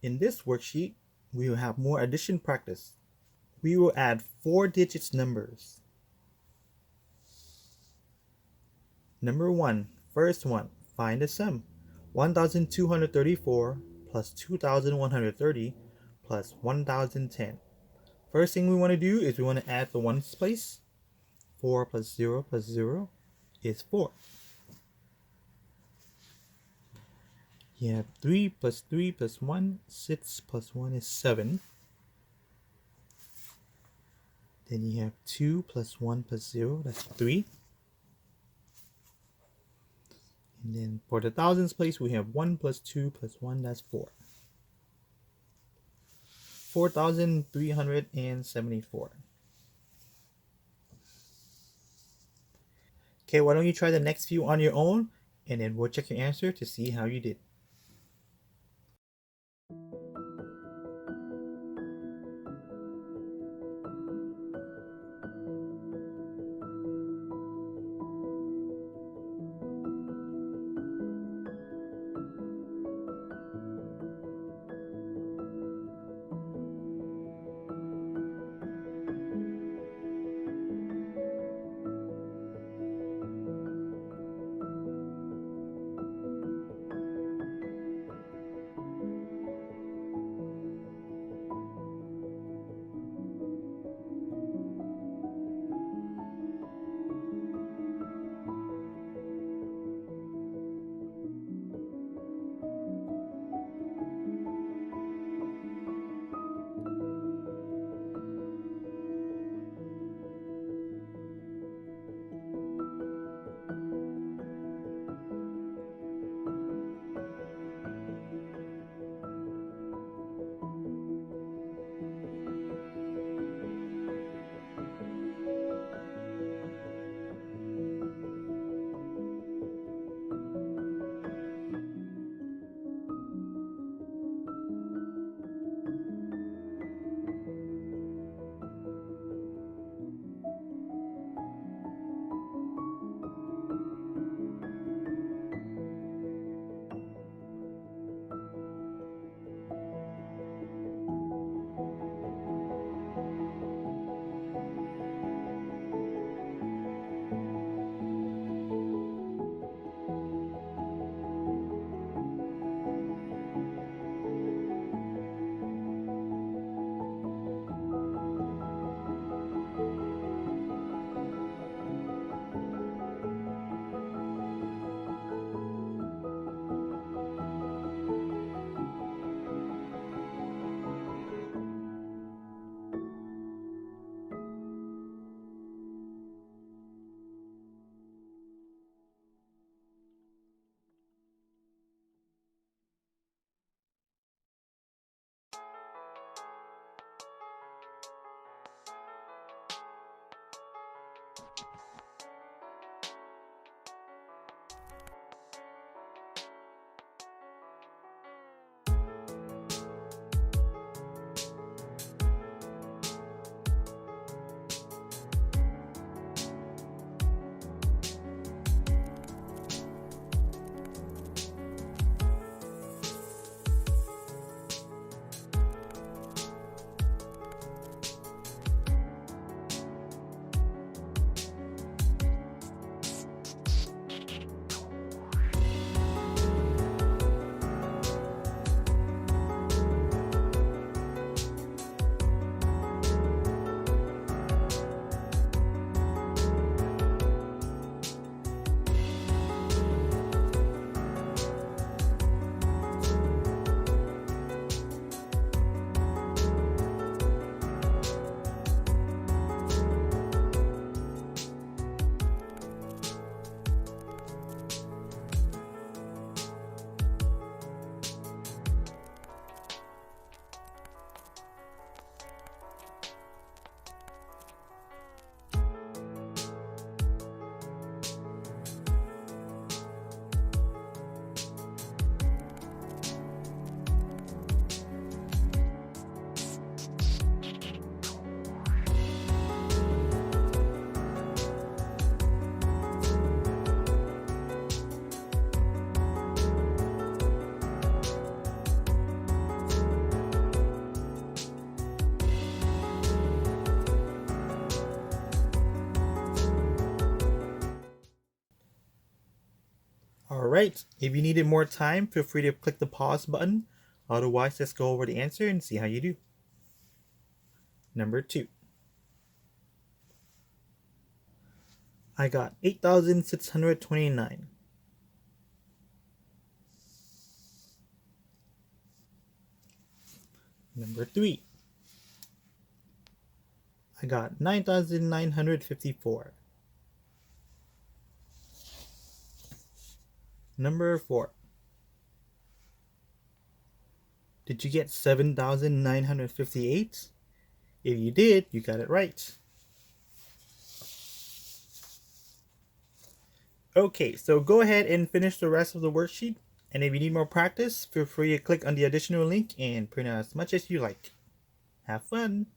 In this worksheet, we will have more addition practice. We will add 4 digits numbers. Number 1, first one, find the sum. 1,234 plus 2,130 plus 1,010. First thing we want to do is we want to add the ones place. 4 plus 0 is 4. You have 3 plus 3 plus 1, 6 plus 1 is 7. Then you have 2 plus 1 plus 0, that's 3. And then for the thousands place, we have 1 plus 2 plus 1, that's 4. 4,374. Okay, why don't you try the next few on your own, and then we'll check your answer to see how you did. Alright, if you needed more time, feel free to click the pause button. Otherwise, let's go over the answer and see how you do. Number 2. I got 8,629. Number 3. I got 9,954. Number 4. Did you get 7,958? If you did, you got it right. Okay, so go ahead and finish the rest of the worksheet. And if you need more practice, feel free to click on the additional link and print out as much as you like. Have fun!